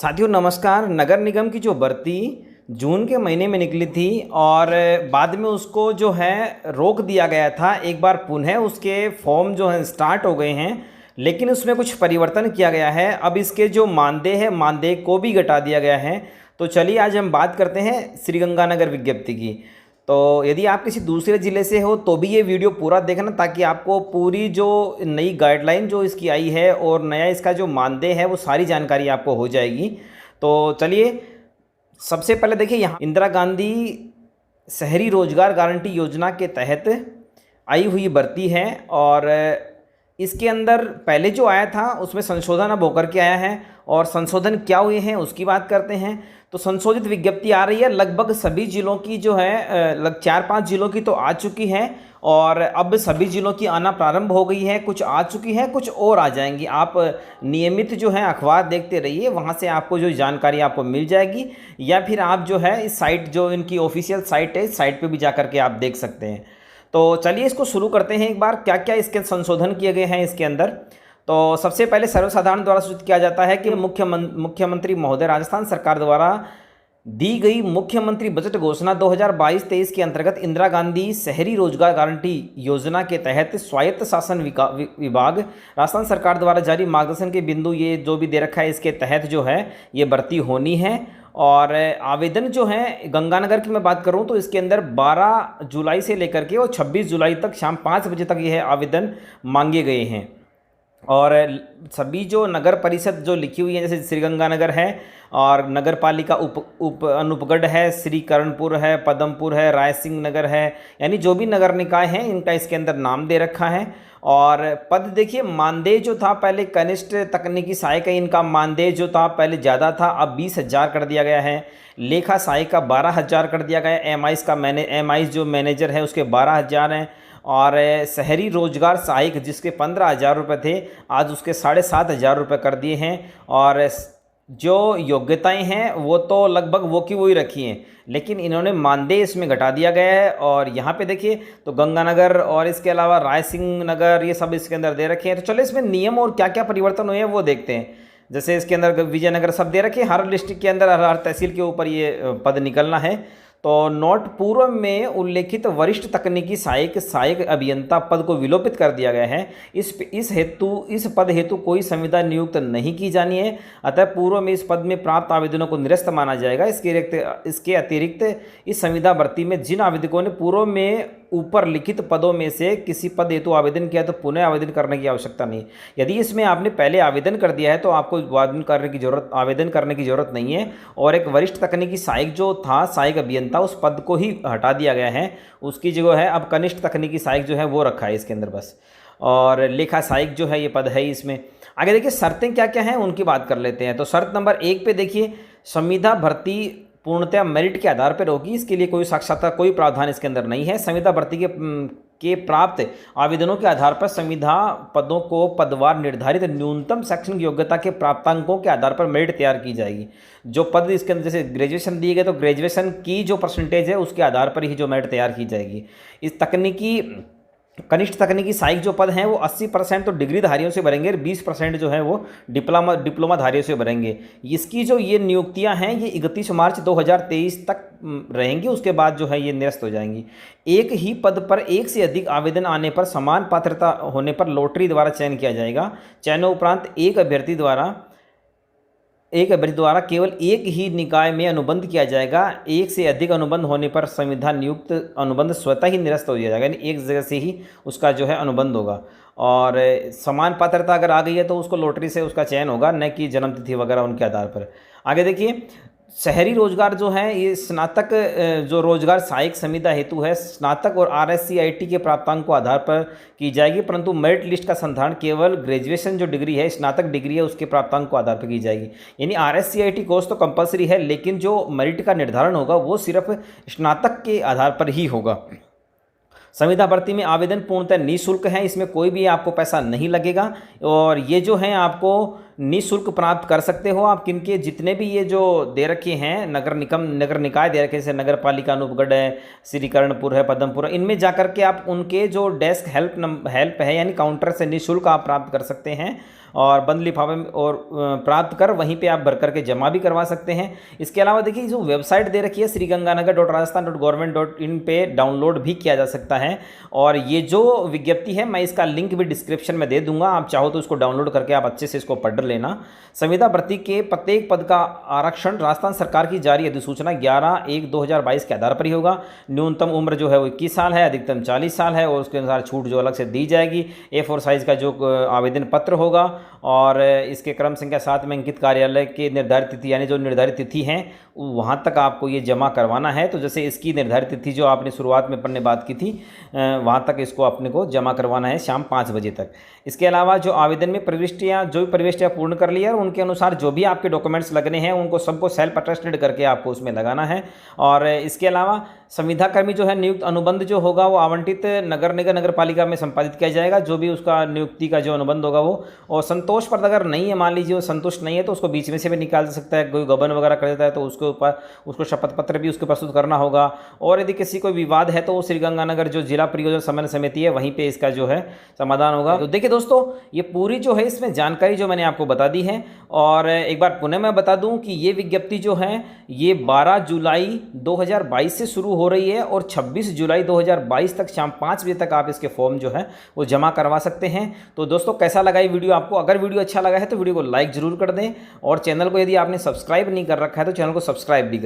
साथियों नमस्कार। नगर निगम की जो भर्ती जून के महीने में निकली थी और बाद में उसको जो है रोक दिया गया था। एक बार पुनः उसके फॉर्म जो हैं स्टार्ट हो गए हैं, लेकिन उसमें कुछ परिवर्तन किया गया है। अब इसके जो मानदेय है, मानदेय को भी घटा दिया गया है। तो चलिए आज हम बात करते हैं श्रीगंगानगर विज्ञप्ति की। तो यदि आप किसी दूसरे ज़िले से हो तो भी ये वीडियो पूरा देखना, ताकि आपको पूरी जो नई गाइडलाइन जो इसकी आई है और नया इसका जो मानदेय है वो सारी जानकारी आपको हो जाएगी। तो चलिए सबसे पहले देखिए, यहाँ इंदिरा गांधी शहरी रोजगार गारंटी योजना के तहत आई हुई भर्ती है और इसके अंदर पहले जो आया था उसमें संशोधन अब होकर के आया है। और संशोधन क्या हुए हैं उसकी बात करते हैं। तो संशोधित विज्ञप्ति आ रही है, लगभग सभी जिलों की जो है, लग 4-5 जिलों की तो आ चुकी है और अब सभी जिलों की आना प्रारंभ हो गई है। कुछ आ चुकी है, कुछ और आ जाएंगी। आप नियमित जो है अखबार देखते रहिए, वहाँ से आपको जो जानकारी आपको मिल जाएगी, या फिर आप जो है इस साइट जो इनकी ऑफिशियल साइट है, इस साइट पर भी जा करके आप देख सकते हैं। तो चलिए इसको शुरू करते हैं एक बार, क्या क्या इसके संशोधन किए गए हैं इसके अंदर। तो सबसे पहले सर्वसाधारण द्वारा सूचित किया जाता है कि मुख्यमंत्री महोदय राजस्थान सरकार द्वारा दी गई मुख्यमंत्री बजट घोषणा 2022-23 के अंतर्गत इंदिरा गांधी शहरी रोजगार गारंटी योजना के तहत स्वायत्त शासन विभाग राजस्थान सरकार द्वारा जारी मार्गदर्शन के बिंदु ये जो भी दे रखा है, इसके तहत जो है ये भर्ती होनी है। और आवेदन जो है गंगानगर की मैं बात करूं तो इसके अंदर 12 जुलाई से लेकर के और 26 जुलाई तक शाम 5 बजे तक यह आवेदन मांगे गए हैं। और सभी जो नगर परिषद जो लिखी हुई है, जैसे श्रीगंगानगर है और नगर पालिका उप अनूपगढ़ है, श्रीकरणपुर है, पदमपुर है, रायसिंह नगर है, यानी जो भी नगर निकाय हैं इनका इसके अंदर नाम दे रखा है। और पद देखिए, मानदेय जो था पहले कनिष्ठ तकनीकी सहायक है, इनका मानदेय जो था पहले ज़्यादा था, अब 20,000 कर दिया गया है। लेखा सहायक का 12,000 कर दिया गया है। एमआईज जो मैनेजर है उसके 12,000 हैं। और शहरी रोजगार सहायक जिसके 15,000 रुपये थे, आज उसके 7,500 रुपये कर दिए हैं। और जो योग्यताएं हैं वो तो लगभग वो की वही रखी हैं, लेकिन इन्होंने मानदेय इसमें घटा दिया गया है। और यहाँ पे देखिए तो गंगानगर और इसके अलावा रायसिंह नगर ये सब इसके अंदर दे रखे हैं। तो चलो इसमें नियम और क्या क्या परिवर्तन हुए हैं वो देखते हैं। जैसे इसके अंदर विजयनगर सब दे रखे हैं, हर डिस्ट्रिक्ट के अंदर हर तहसील के ऊपर ये पद निकलना है। तो नोट पूर्व में उल्लेखित वरिष्ठ तकनीकी सहायक अभियंता पद को विलोपित कर दिया गया है। इस पद हेतु कोई संविदा नियुक्त नहीं की जानी है, अतः पूर्व में इस पद में प्राप्त आवेदनों को निरस्त माना जाएगा। इसके अतिरिक्त इस संविदा भर्ती में जिन आवेदकों ने पूर्व में ऊपर लिखित पदों में से किसी पद हेतु आवेदन किया तो पुनः आवेदन करने की आवश्यकता नहीं। यदि इसमें आपने पहले आवेदन कर दिया है तो आपको आवेदन करने की जरूरत नहीं है। और एक वरिष्ठ तकनीकी सहायक जो था, सहायक अभियंता, उस पद को ही हटा दिया गया है। उसकी जगह है अब कनिष्ठ तकनीकी सहायक जो है वो रखा है इसके अंदर बस। और लेखा सहायक जो है ये पद है इसमें। आगे देखिए शर्तें क्या क्या हैं उनकी बात कर लेते हैं। तो शर्त नंबर 1 पे देखिए, संविदा भर्ती पूर्णतः मेरिट के आधार पर होगी। इसके लिए कोई साक्षात्कार कोई प्रावधान इसके अंदर नहीं है। संविदा भर्ती के प्राप्त आवेदनों के आधार पर संविदा पदों को पदवार निर्धारित न्यूनतम शैक्षणिक योग्यता के प्राप्तांकों के आधार पर मेरिट तैयार की जाएगी। जो पद इसके अंदर जैसे ग्रेजुएशन दिए गए तो ग्रेजुएशन की जो परसेंटेज है उसके आधार पर ही जो मेरिट तैयार की जाएगी। इस कनिष्ठ तकनीकी सहायक जो पद हैं वो 80% तो डिग्रीधारियों से भरेंगे, 20% जो है वो डिप्लोमाधारियों से भरेंगे। इसकी जो ये नियुक्तियां हैं ये 31 मार्च 2023 तक रहेंगी, उसके बाद जो है ये निरस्त हो जाएंगी। एक ही पद पर एक से अधिक आवेदन आने पर समान पात्रता होने पर लॉटरी द्वारा चयन किया जाएगा। चयनोपरांत एक अभ्यर्थी द्वारा केवल एक ही निकाय में अनुबंध किया जाएगा। एक से अधिक अनुबंध होने पर संविधान नियुक्त अनुबंध स्वतः ही निरस्त हो जाएगा, यानी एक जगह से ही उसका जो है अनुबंध होगा। और समान पात्रता अगर आ गई है तो उसको लॉटरी से उसका चयन होगा, न कि जन्मतिथि वगैरह उनके आधार पर। आगे देखिए, शहरी रोजगार जो है ये स्नातक जो रोजगार सहायक संविदा हेतु है, स्नातक और RSCIT के प्राप्तांक को आधार पर की जाएगी, परंतु मेरिट लिस्ट का संधारण केवल ग्रेजुएशन जो डिग्री है, स्नातक डिग्री है, उसके प्राप्तांक को आधार पर की जाएगी। यानी RSCIT कोर्स तो कंपलसरी है, लेकिन जो मेरिट का निर्धारण होगा वो सिर्फ स्नातक के आधार पर ही होगा। संविदा भर्ती में आवेदन पूर्णतः निःशुल्क है, इसमें कोई भी आपको पैसा नहीं लगेगा। और ये जो है आपको निःशुल्क प्राप्त कर सकते हो आप। किनके जितने भी ये जो दे रखे हैं नगर निकाय दे रखे, जैसे नगर पालिका अनूपगढ़ है, श्रीकरणपुर है, पदमपुर है, इनमें जाकर के आप उनके जो डेस्क हेल्प है यानी काउंटर से निःशुल्क आप प्राप्त कर सकते हैं और बंद लिफाफे में और प्राप्त कर वहीं पे आप भर करके जमा भी करवा सकते हैं। इसके अलावा देखिए जो वेबसाइट दे रखी है sriganganagar.rajasthan.government.in पे डाउनलोड भी किया जा सकता है। और ये जो विज्ञप्ति है मैं इसका लिंक भी डिस्क्रिप्शन में दे दूंगा, आप चाहो तो उसको डाउनलोड करके आप अच्छे से इसको पढ़ लेना। संविदा भर्ती के प्रत्येक पद का आरक्षण राजस्थान सरकार की जारी अधिसूचना 11/1/2022 के आधार पर ही होगा। न्यूनतम उम्र जो है वो 21 साल है, अधिकतम 40 साल है और उसके अनुसार छूट जो अलग से दी जाएगी। A4 साइज़ का जो आवेदन पत्र होगा और इसके क्रम संख्या 7 में अंकित कार्यालय के निर्धारित तिथि यानी जो निर्धारित तिथि है वहाँ तक आपको ये जमा करवाना है। तो जैसे इसकी निर्धारित तिथि जो आपने शुरुआत में पढ़ने बात की थी वहाँ तक इसको अपने को जमा करवाना है शाम 5 बजे तक। इसके अलावा जो आवेदन में प्रविष्टियाँ जो भी प्रविष्टियाँ पूर्ण कर लिया उनके अनुसार जो भी आपके डॉक्यूमेंट्स लगने हैं उनको सबको सेल्फ अटेस्टेड करके आपको उसमें लगाना है। और इसके अलावा संविदा कर्मी जो है नियुक्त अनुबंध जो होगा वो आवंटित नगर निगम नगर पालिका में संपादित किया जाएगा, जो भी उसका नियुक्ति का जो अनुबंध होगा वो। और संतोष पर अगर नहीं है, मान लीजिए वो संतुष्ट नहीं है तो उसको बीच में से भी निकाल सकता है, कोई गबन वगैरह कर देता है तो उसके ऊपर उसको शपथ पत्र भी उसके प्रस्तुत करना होगा। और यदि किसी कोई विवाद है तो वो श्रीगंगानगर जो जिला परियोजना समन्वय समिति है वहीं पे इसका जो है समाधान होगा। तो देखिए दोस्तों ये पूरी जो है इसमें जानकारी जो मैंने आपको बता दी है। और एक बार पुनः मैं बता दूं कि ये विज्ञप्ति जो है ये 12 जुलाई 2022 से शुरू हो रही है और 26 जुलाई 2022 तक शाम 5 बजे तक आप इसके फॉर्म जो है वो जमा करवा सकते हैं। तो दोस्तों कैसा लगा ये वीडियो आपको? अगर वीडियो अच्छा लगा है तो वीडियो को लाइक जरूर कर दें और चैनल को यदि आपने सब्सक्राइब नहीं कर रखा है तो चैनल को सब्सक्राइब भी कर